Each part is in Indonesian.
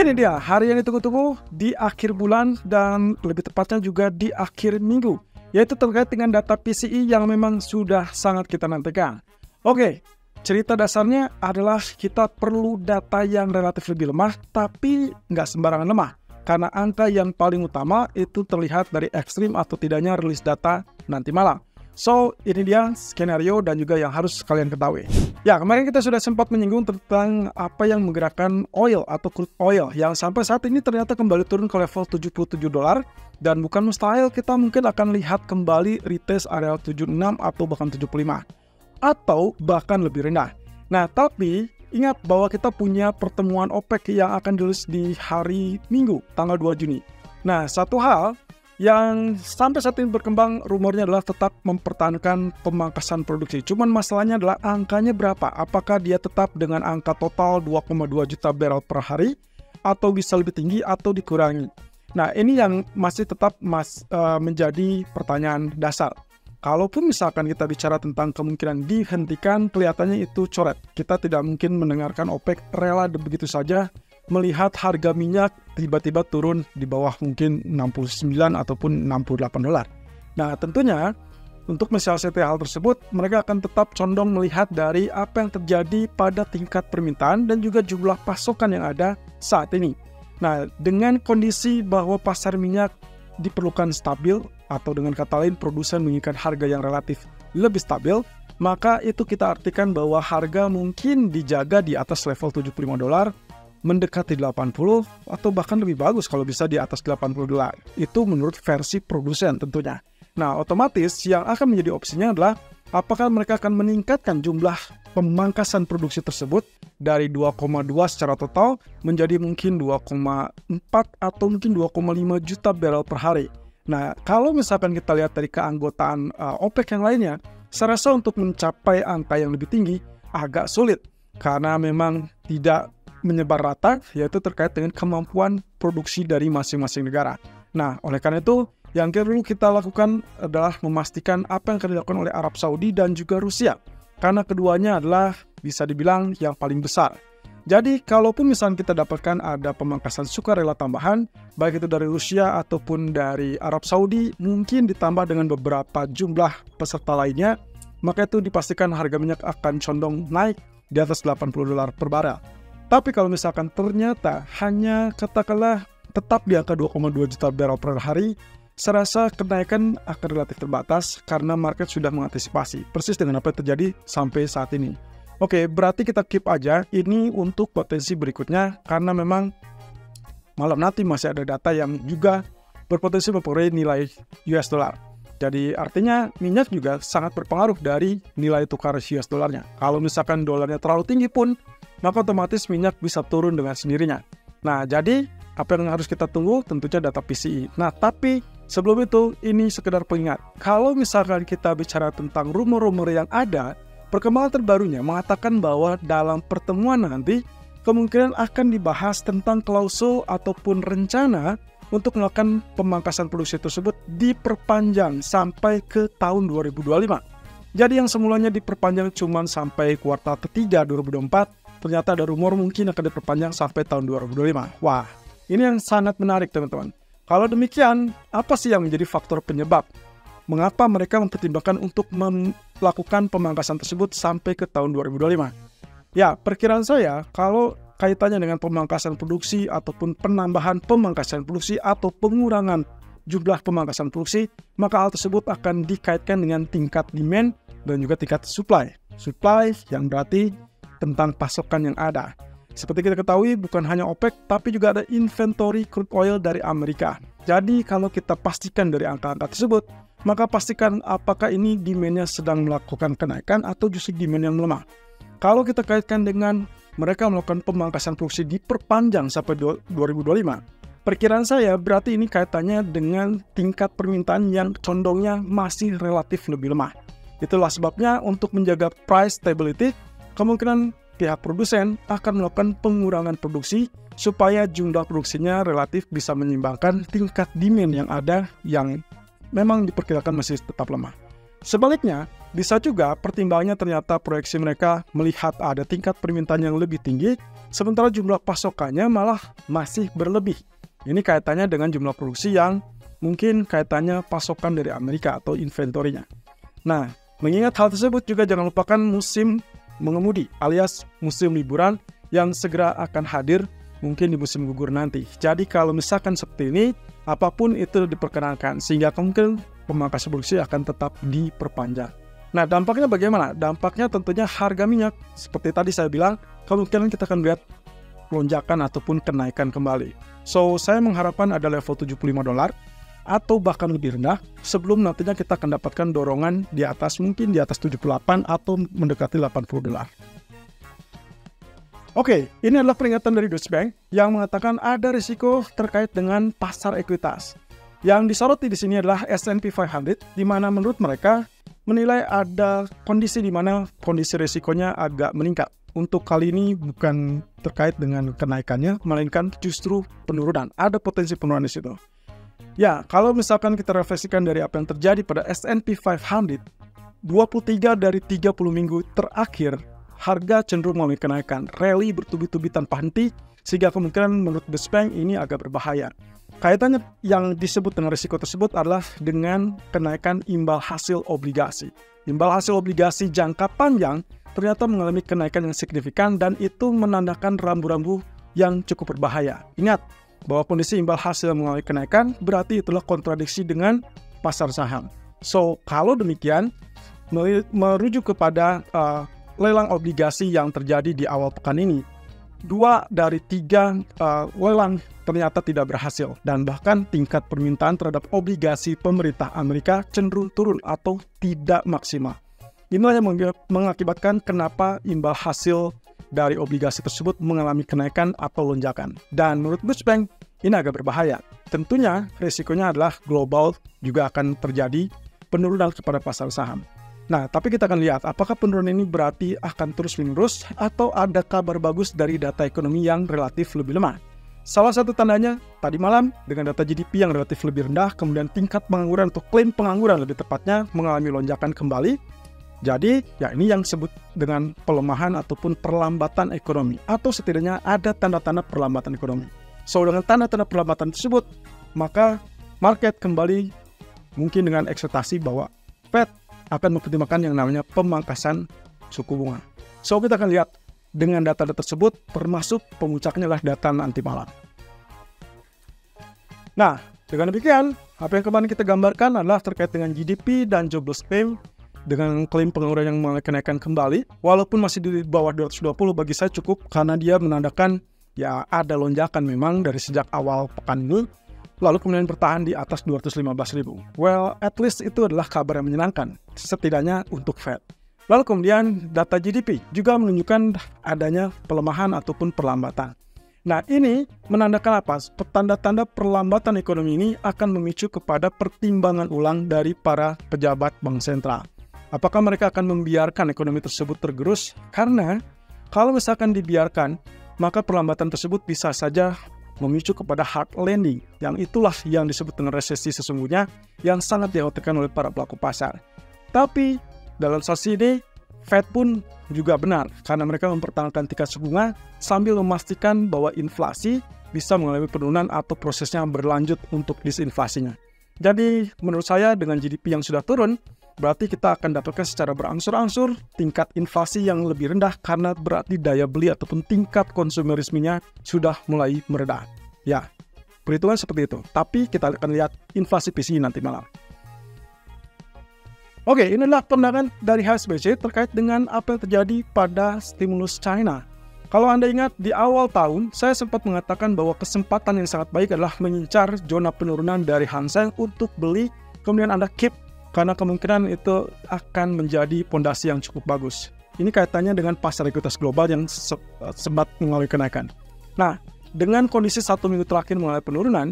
Ini dia hari yang ditunggu-tunggu di akhir bulan dan lebih tepatnya juga di akhir minggu, yaitu terkait dengan data PCE yang memang sudah sangat kita nantikan. Oke, cerita dasarnya adalah kita perlu data yang relatif lebih lemah, tapi nggak sembarangan lemah. Karena angka yang paling utama itu terlihat dari ekstrim atau tidaknya rilis data nanti malam. So, ini dia skenario dan juga yang harus kalian ketahui. Ya, kemarin kita sudah sempat menyinggung tentang apa yang menggerakkan oil atau crude oil yang sampai saat ini ternyata kembali turun ke level $77 dan bukan mustahil kita mungkin akan lihat kembali retest area 76 atau bahkan 75 atau bahkan lebih rendah. Nah, tapi ingat bahwa kita punya pertemuan OPEC yang akan dirilis di hari Minggu, tanggal 2 Juni. Nah, satu hal yang sampai saat ini berkembang rumornya adalah tetap mempertahankan pemangkasan produksi. Cuman masalahnya adalah angkanya berapa? Apakah dia tetap dengan angka total 2,2 juta barrel per hari atau bisa lebih tinggi atau dikurangi? Nah, ini yang masih tetap menjadi pertanyaan dasar. Kalaupun misalkan kita bicara tentang kemungkinan dihentikan, kelihatannya itu coret. Kita tidak mungkin mendengarkan OPEC rela begitu saja melihat harga minyak tiba-tiba turun di bawah mungkin 69 ataupun 68 dolar. Nah, tentunya untuk mensiasati hal tersebut, mereka akan tetap condong melihat dari apa yang terjadi pada tingkat permintaan dan juga jumlah pasokan yang ada saat ini. Nah, dengan kondisi bahwa pasar minyak diperlukan stabil, atau dengan kata lain produsen menginginkan harga yang relatif lebih stabil, maka itu kita artikan bahwa harga mungkin dijaga di atas level $75, mendekati 80 atau bahkan lebih bagus kalau bisa di atas $80. Itu menurut versi produsen tentunya. Nah, otomatis yang akan menjadi opsinya adalah apakah mereka akan meningkatkan jumlah pemangkasan produksi tersebut dari 2,2 secara total menjadi mungkin 2,4 atau mungkin 2,5 juta barrel per hari. Nah, kalau misalkan kita lihat dari keanggotaan OPEC yang lainnya, saya rasa untuk mencapai angka yang lebih tinggi agak sulit karena memang tidak menyebar rata, yaitu terkait dengan kemampuan produksi dari masing-masing negara. Nah, oleh karena itu, yang perlu kita lakukan adalah memastikan apa yang akan dilakukan oleh Arab Saudi dan juga Rusia, karena keduanya adalah bisa dibilang yang paling besar. Jadi, kalaupun misalnya kita dapatkan ada pemangkasan sukarela tambahan, baik itu dari Rusia ataupun dari Arab Saudi, mungkin ditambah dengan beberapa jumlah peserta lainnya, maka itu dipastikan harga minyak akan condong naik di atas $80 per barel. Tapi kalau misalkan ternyata hanya katakanlah tetap di angka 2,2 juta barrel per hari, saya rasa kenaikan akan relatif terbatas karena market sudah mengantisipasi persis dengan apa yang terjadi sampai saat ini. Oke, berarti kita keep aja ini untuk potensi berikutnya karena memang malam nanti masih ada data yang juga berpotensi mempengaruhi nilai US dollar. Jadi artinya minyak juga sangat berpengaruh dari nilai tukar US dollarnya. Kalau misalkan dolarnya terlalu tinggi pun, maka otomatis minyak bisa turun dengan sendirinya. Nah, jadi apa yang harus kita tunggu? Tentunya data PCE. Nah, tapi sebelum itu, ini sekedar pengingat. Kalau misalkan kita bicara tentang rumor-rumor yang ada, perkembangan terbarunya mengatakan bahwa dalam pertemuan nanti, kemungkinan akan dibahas tentang klausul ataupun rencana untuk melakukan pemangkasan produksi tersebut diperpanjang sampai ke tahun 2025. Jadi yang semulanya diperpanjang cuma sampai kuartal ketiga 2024, ternyata ada rumor mungkin akan diperpanjang sampai tahun 2025. Wah, ini yang sangat menarik teman-teman. Kalau demikian, apa sih yang menjadi faktor penyebab? Mengapa mereka mempertimbangkan untuk melakukan pemangkasan tersebut sampai ke tahun 2025? Ya, perkiraan saya kalau kaitannya dengan pemangkasan produksi ataupun penambahan pemangkasan produksi atau pengurangan jumlah pemangkasan produksi, maka hal tersebut akan dikaitkan dengan tingkat demand dan juga tingkat supply. Supply yang berarti tentang pasokan yang ada. Seperti kita ketahui, bukan hanya OPEC, tapi juga ada inventory crude oil dari Amerika. Jadi, kalau kita pastikan dari angka-angka tersebut, maka pastikan apakah ini demand-nya sedang melakukan kenaikan atau justru demand yang melemah. Kalau kita kaitkan dengan mereka melakukan pemangkasan produksi diperpanjang sampai 2025, perkiraan saya berarti ini kaitannya dengan tingkat permintaan yang condongnya masih relatif lebih lemah. Itulah sebabnya untuk menjaga price stability, kemungkinan pihak produsen akan melakukan pengurangan produksi supaya jumlah produksinya relatif bisa menyeimbangkan tingkat demand yang ada yang memang diperkirakan masih tetap lemah. Sebaliknya, Bisa juga pertimbangannya ternyata proyeksi mereka melihat ada tingkat permintaan yang lebih tinggi, sementara jumlah pasokannya malah masih berlebih. Ini kaitannya dengan jumlah produksi yang mungkin kaitannya pasokan dari Amerika atau inventorinya. Nah, mengingat hal tersebut juga jangan lupakan musim mengemudi alias musim liburan yang segera akan hadir mungkin di musim gugur nanti. Jadi kalau misalkan seperti ini, apapun itu diperkenankan sehingga kemungkinan pemangkasan produksi akan tetap diperpanjang. Nah, dampaknya bagaimana? Dampaknya tentunya harga minyak. Seperti tadi saya bilang, kemungkinan kita akan lihat lonjakan ataupun kenaikan kembali. So, saya mengharapkan ada level $75 atau bahkan lebih rendah sebelum nantinya kita akan dapatkan dorongan di atas, mungkin di atas 78 atau mendekati $80. Oke, ini adalah peringatan dari Deutsche Bank yang mengatakan ada risiko terkait dengan pasar ekuitas. Yang disoroti di sini adalah S&P 500, di mana menurut mereka menilai ada kondisi di mana kondisi risikonya agak meningkat. Untuk kali ini bukan terkait dengan kenaikannya, melainkan justru penurunan. Ada potensi penurunan di situ. Ya, kalau misalkan kita refleksikan dari apa yang terjadi pada S&P 500, 23 dari 30 minggu terakhir, harga cenderung mengalami kenaikan, rally bertubi-tubi tanpa henti, sehingga kemungkinan menurut Deutsche Bank ini agak berbahaya. Kaitannya yang disebut dengan risiko tersebut adalah dengan kenaikan imbal hasil obligasi. Imbal hasil obligasi jangka panjang ternyata mengalami kenaikan yang signifikan dan itu menandakan rambu-rambu yang cukup berbahaya. Ingat bahwa kondisi imbal hasil mengalami kenaikan berarti itulah kontradiksi dengan pasar saham. So, kalau demikian, merujuk kepada lelang obligasi yang terjadi di awal pekan ini, 2 dari 3 lelang ternyata tidak berhasil dan bahkan tingkat permintaan terhadap obligasi pemerintah Amerika cenderung turun atau tidak maksimal. Inilah yang mengakibatkan kenapa imbal hasil dari obligasi tersebut mengalami kenaikan atau lonjakan. Dan menurut Deutsche Bank, ini agak berbahaya. Tentunya risikonya adalah global juga akan terjadi penurunan kepada pasar saham. Nah, tapi kita akan lihat apakah penurunan ini berarti akan terus-menerus atau ada kabar bagus dari data ekonomi yang relatif lebih lemah. Salah satu tandanya tadi malam dengan data GDP yang relatif lebih rendah, kemudian tingkat pengangguran atau klaim pengangguran lebih tepatnya mengalami lonjakan kembali. Jadi, ya ini yang disebut dengan pelemahan ataupun perlambatan ekonomi, atau setidaknya ada tanda-tanda perlambatan ekonomi. So, dengan tanda-tanda perlambatan tersebut, maka market kembali mungkin dengan ekspektasi bahwa Fed akan mempertimbangkan yang namanya pemangkasan suku bunga. So, kita akan lihat dengan data-data tersebut, termasuk pemuncaknya adalah data nanti malam. Nah, dengan demikian, apa yang kemarin kita gambarkan adalah terkait dengan GDP dan jobless claim, dengan klaim pengangguran yang mulai kenaikan kembali, walaupun masih di bawah 220 bagi saya cukup karena dia menandakan ya ada lonjakan memang dari sejak awal pekan ini, lalu kemudian bertahan di atas 215.000. Well, at least itu adalah kabar yang menyenangkan, setidaknya untuk Fed. Lalu kemudian data GDP juga menunjukkan adanya pelemahan ataupun perlambatan. Nah, ini menandakan apa? Tanda-tanda perlambatan ekonomi ini akan memicu kepada pertimbangan ulang dari para pejabat bank sentral. Apakah mereka akan membiarkan ekonomi tersebut tergerus? Karena kalau misalkan dibiarkan, maka perlambatan tersebut bisa saja memicu kepada hard landing, yang itulah yang disebut dengan resesi sesungguhnya yang sangat dikhawatirkan oleh para pelaku pasar. Tapi dalam sisi ini, Fed pun juga benar karena mereka mempertahankan tingkat suku bunga sambil memastikan bahwa inflasi bisa mengalami penurunan atau prosesnya berlanjut untuk disinflasinya. Jadi menurut saya dengan GDP yang sudah turun, berarti kita akan dapatkan secara berangsur-angsur tingkat inflasi yang lebih rendah karena berarti daya beli ataupun tingkat konsumerismenya sudah mulai meredah. Ya, perhitungan seperti itu. Tapi kita akan lihat inflasi PCE nanti malam. Oke, inilah pandangan dari HSBC terkait dengan apa yang terjadi pada stimulus China. Kalau Anda ingat, di awal tahun, saya sempat mengatakan bahwa kesempatan yang sangat baik adalah mengincar zona penurunan dari Hang Seng untuk beli, kemudian Anda keep, karena kemungkinan itu akan menjadi pondasi yang cukup bagus. Ini kaitannya dengan pasar ekuitas global yang sempat mengalami kenaikan. Nah, dengan kondisi 1 minggu terakhir mengalami penurunan,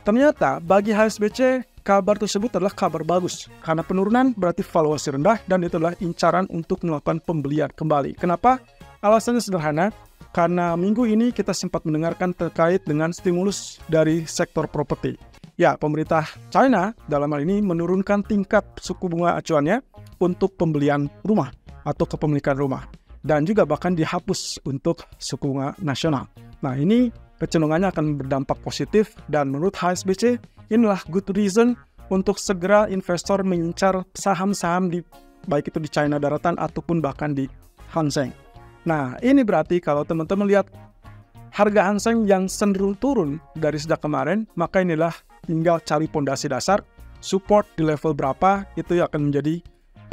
ternyata bagi HSBC, kabar tersebut adalah kabar bagus. Karena penurunan berarti valuasi rendah dan itu adalah incaran untuk melakukan pembelian kembali. Kenapa? Alasannya sederhana, karena minggu ini kita sempat mendengarkan terkait dengan stimulus dari sektor properti. Ya, pemerintah China dalam hal ini menurunkan tingkat suku bunga acuannya untuk pembelian rumah atau kepemilikan rumah. Dan juga bahkan dihapus untuk suku bunga nasional. Nah, ini kecenderungannya akan berdampak positif dan menurut HSBC inilah good reason untuk segera investor mengincar saham-saham baik itu di China daratan ataupun bahkan di Hang Seng. Nah, ini berarti kalau teman-teman lihat harga Hang Seng yang cenderung turun dari sejak kemarin, maka inilah tinggal cari pondasi dasar, support di level berapa, itu akan menjadi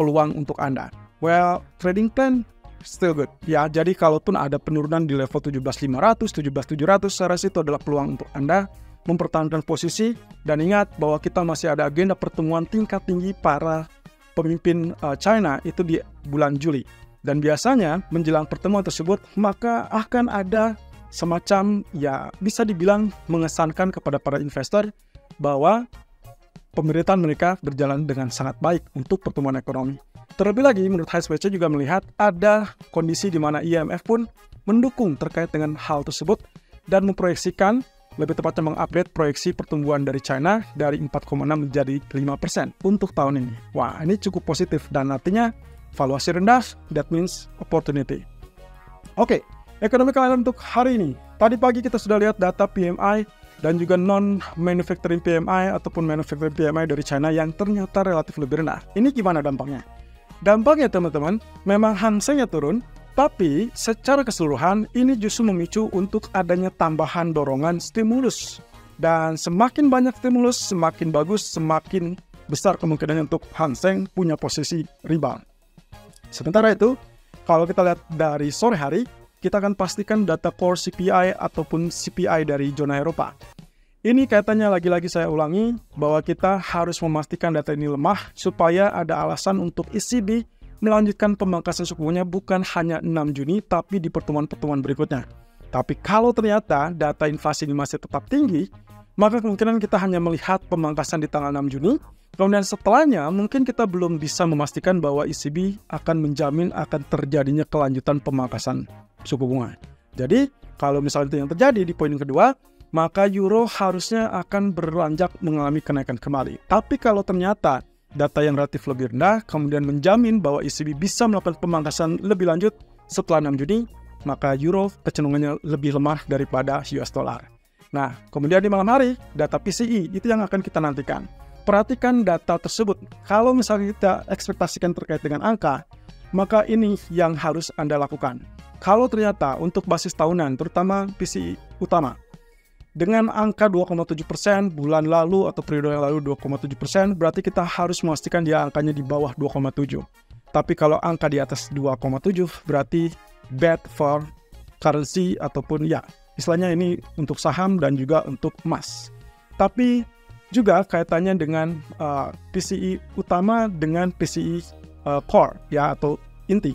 peluang untuk Anda. Well, trading plan still good. Ya, jadi kalaupun ada penurunan di level 17.500, 17.700, saya rasa itu adalah peluang untuk Anda mempertahankan posisi. Dan ingat bahwa kita masih ada agenda pertemuan tingkat tinggi para pemimpin China itu di bulan Juli. Dan biasanya menjelang pertemuan tersebut, maka akan ada semacam, ya bisa dibilang mengesankan kepada para investor bahwa pemerintahan mereka berjalan dengan sangat baik untuk pertumbuhan ekonomi. Terlebih lagi, menurut HSBC juga melihat ada kondisi di mana IMF pun mendukung terkait dengan hal tersebut dan memproyeksikan, lebih tepatnya mengupgrade proyeksi pertumbuhan dari China dari 4,6 menjadi 5% untuk tahun ini. Wah, ini cukup positif dan artinya valuasi rendah, that means opportunity. Oke, ekonomi kalender untuk hari ini. Tadi pagi kita sudah lihat data PMI dan juga non-manufacturing PMI ataupun manufacturing PMI dari China yang ternyata relatif lebih rendah. Ini gimana dampaknya? Dampaknya teman-teman, memang Hang Seng-nya turun, tapi secara keseluruhan ini justru memicu untuk adanya tambahan dorongan stimulus. Dan semakin banyak stimulus, semakin bagus, semakin besar kemungkinan untuk Hang Seng punya posisi rebound. Sementara itu, kalau kita lihat dari sore hari, kita akan pastikan data core CPI ataupun CPI dari zona Eropa. Ini kaitannya lagi-lagi saya ulangi bahwa kita harus memastikan data ini lemah supaya ada alasan untuk ECB melanjutkan pemangkasan suku bunganya bukan hanya 6 Juni tapi di pertemuan-pertemuan berikutnya. Tapi kalau ternyata data inflasi ini masih tetap tinggi, maka kemungkinan kita hanya melihat pemangkasan di tanggal 6 Juni. Kemudian setelahnya mungkin kita belum bisa memastikan bahwa ECB akan menjamin akan terjadinya kelanjutan pemangkasan suku bunga. Jadi kalau misalnya itu yang terjadi di poin kedua, maka euro harusnya akan beranjak mengalami kenaikan kembali. Tapi kalau ternyata data yang relatif lebih rendah kemudian menjamin bahwa ECB bisa melakukan pemangkasan lebih lanjut setelah 6 Juni, maka euro kecenderungannya lebih lemah daripada US dollar. Nah, kemudian di malam hari, data PCE itu yang akan kita nantikan. Perhatikan data tersebut. Kalau misalnya kita ekspektasikan terkait dengan angka, maka ini yang harus Anda lakukan. Kalau ternyata untuk basis tahunan, terutama PCE utama, dengan angka 2,7% bulan lalu atau periode yang lalu 2,7%, berarti kita harus memastikan dia angkanya di bawah 2,7. Tapi kalau angka di atas 2,7 berarti bad for currency ataupun ya, istilahnya ini untuk saham dan juga untuk emas. Tapi juga kaitannya dengan PCE utama dengan PCE core ya atau inti.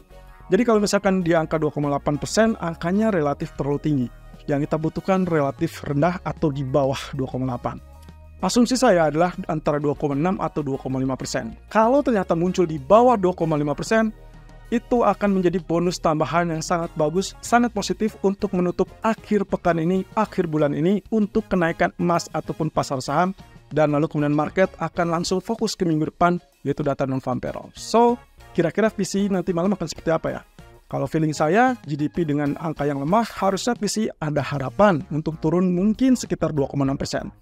Jadi kalau misalkan di angka 2,8%, angkanya relatif terlalu tinggi. Yang kita butuhkan relatif rendah atau di bawah 2,8. Asumsi saya adalah antara 2,6 atau 2,5%. Kalau ternyata muncul di bawah 2,5%, itu akan menjadi bonus tambahan yang sangat bagus, sangat positif untuk menutup akhir pekan ini, akhir bulan ini untuk kenaikan emas ataupun pasar saham. Dan lalu kemudian market akan langsung fokus ke minggu depan, yaitu data non-farm payroll. So, kira-kira PCE nanti malam akan seperti apa ya? Kalau feeling saya, GDP dengan angka yang lemah, harusnya PCE ada harapan untuk turun mungkin sekitar 2,6%.